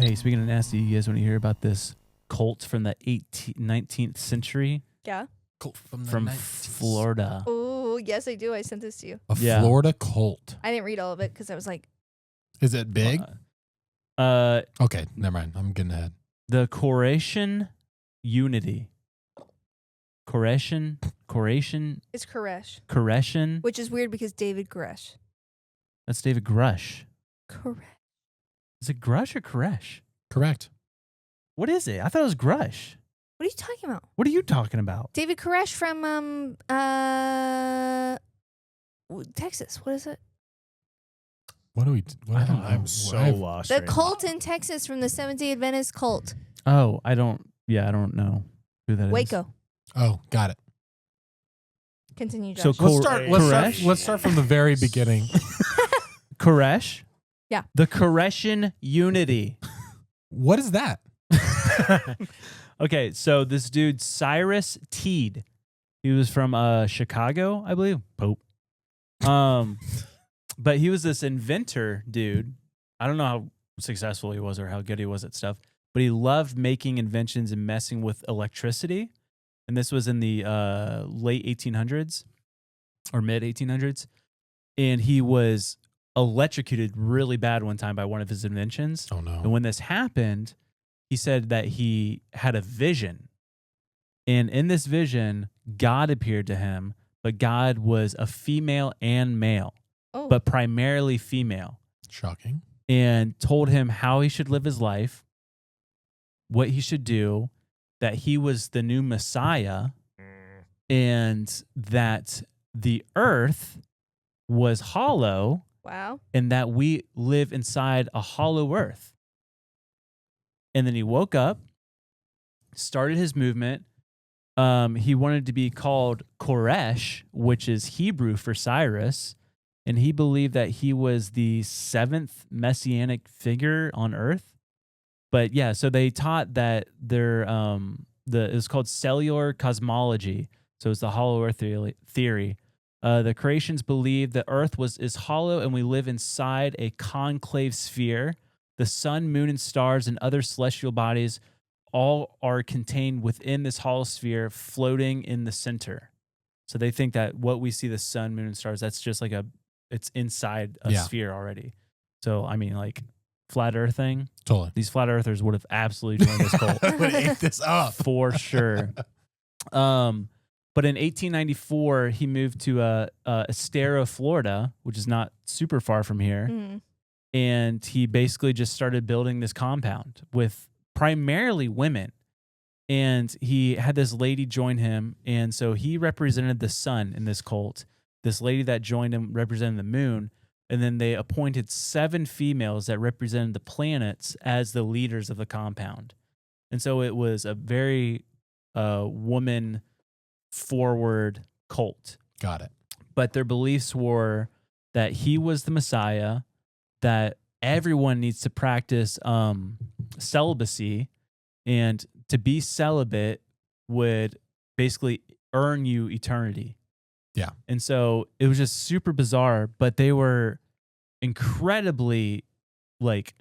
Hey, speaking of nasty, you guys want to hear about this cult from the 19th century? Yeah. Cult from Florida. Oh, yes, I do. I sent this to you. A Yeah. Florida cult. I didn't read all of it because I was like, Is it big? Okay, never mind. I'm getting ahead. The Koreshan Unity. Koreshan. it's Koresh, Koreshan. which is weird because David Koresh. That's David Grush. Koresh. Is it Grush or Koresh? Correct. What is it? I thought it was Grush. What are you talking about? What are you talking about? David Koresh from Texas. What is it? What do we? What I don't know. I'm so lost. The cult in Texas from the Seventh-day Adventist cult. Oh, I don't know who that is. Waco. Oh, got it. Continue, Josh. So Let's start from the very beginning. Koresh? Yeah. The Koreshan Unity. What is that? Okay, so this dude, Cyrus Teed, he was from Chicago, I believe. Pope. But he was this inventor dude. I don't know how successful he was or how good he was at stuff, but he loved making inventions and messing with electricity. And this was in the late 1800s or mid 1800s. And he was electrocuted really bad one time by one of his inventions. Oh, no. And when this happened, he said that he had a vision. And in this vision, God appeared to him, but God was a female and male, but primarily female. Shocking. And told him how he should live his life, what he should do, that he was the new Messiah, and that the earth was hollow. Wow. And that we live inside a hollow earth. And then he woke up, started his movement. He wanted to be called Koresh, which is Hebrew for Cyrus. And he believed that he was the seventh messianic figure on earth. But yeah, so they taught that it was called cellular cosmology. So it's the hollow earth theory. The Koreans believed the earth is hollow and we live inside a concave sphere. The sun, moon, and stars and other celestial bodies all are contained within this hollow sphere, floating in the center. So they think that what we see, the sun, moon, and stars, that's just like it's inside a sphere already. So, I mean, like flat earth thing. Totally. These flat earthers would have absolutely joined this cult. Would have ate this up. For sure. But in 1894, he moved to Estero, Florida, which is not super far from here. Mm. And he basically just started building this compound with primarily women. And he had this lady join him. And so he represented the sun in this cult. This lady that joined him represented the moon. And then they appointed 7 females that represented the planets as the leaders of the compound. And so it was a very woman-forward cult. Got it. But their beliefs were that he was the Messiah, that everyone needs to practice celibacy, and to be celibate would basically earn you eternity. Yeah. And so it was just super bizarre, but they were incredibly, like,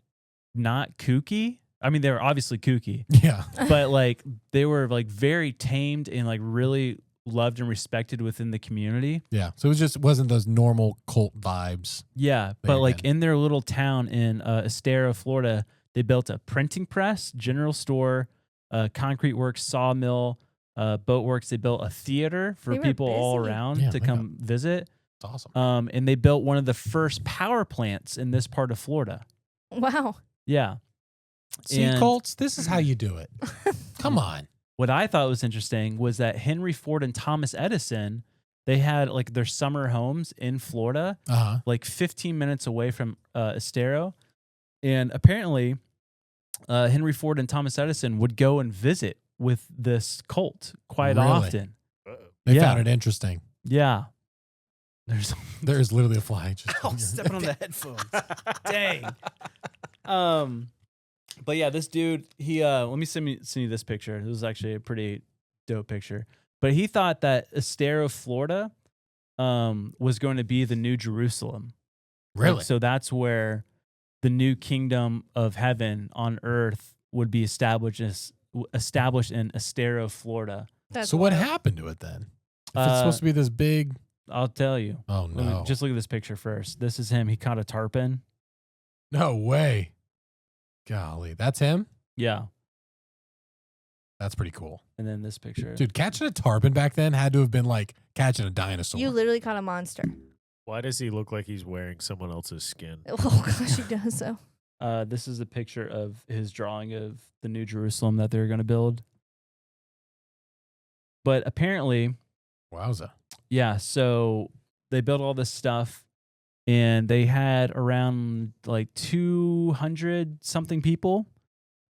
not kooky. I mean, they were obviously kooky. Yeah. But, like, they were, like, very tamed and, like, really loved and respected within the community. Yeah. So it wasn't those normal cult vibes. Yeah. But, like, in their little town in Estero, Florida, they built a printing press, general store, concrete works, sawmill, boat works. They built a theater for people all around to come visit. It's awesome. And they built one of the first power plants in this part of Florida. Wow. Yeah. See, cults, this is how you do it. Come on. What I thought was interesting was that Henry Ford and Thomas Edison, they had like their summer homes in Florida, like 15 minutes away from Estero. And apparently, Henry Ford and Thomas Edison would go and visit with this cult quite often. They found it interesting. Yeah. There's literally a fly just stepping on the headphones. Dang. But yeah, this dude, he let me send you this picture. This was actually a pretty dope picture. But he thought that Estero, Florida, was going to be the new Jerusalem. Really? So that's where the new kingdom of heaven on earth would be established in Estero, Florida. That's So what wild. happened to it then? If it's supposed to be this big. I'll tell you. Oh, no. Just look at this picture first. This is him. He caught a tarpon. No way. Golly. That's him? Yeah. That's pretty cool. And then this picture. Dude, catching a tarpon back then had to have been like catching a dinosaur. You literally caught a monster. Why does he look like he's wearing someone else's skin? Oh gosh, he does so. This is a picture of his drawing of the New Jerusalem that they're going to build. But apparently, Wowza. yeah, so they built all this stuff and they had around like 200 something people.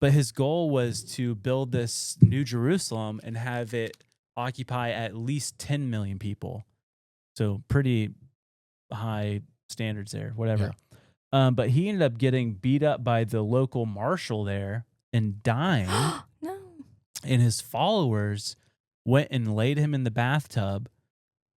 But his goal was to build this New Jerusalem and have it occupy at least 10 million people. So pretty high standards there, whatever. But he ended up getting beat up by the local marshal there and dying. No. And his followers went and laid him in the bathtub,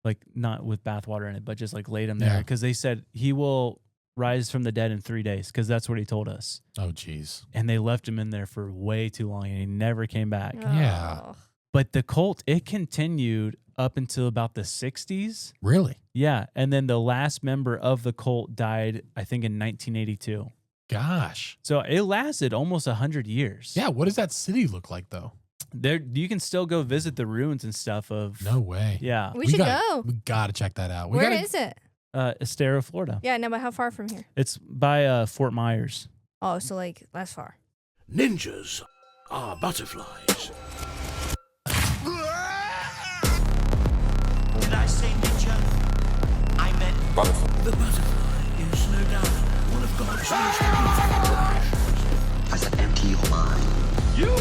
like not with bathwater in it, but just like laid him there Yeah. because they said he will rise from the dead in 3 days because that's what he told us. Oh, jeez. And they left him in there for way too long and he never came back. Yeah. Oh. But the cult, it continued up until about the 60s. Really? Yeah. And then the last member of the cult died, I think, in 1982. Gosh. So it lasted almost 100 years. Yeah. What does that city look like, though? There, you can still go visit the ruins and stuff of. No way. Yeah. We should go. We got to check that out. Where is it? Estero, Florida. Yeah, no, but how far from here? It's by Fort Myers. Oh, so like that's far. Ninjas are butterflies. Did I say ninja? I meant butterfly. The butterfly is no doubt one of God's most beautiful creations. Does it empty your mind? You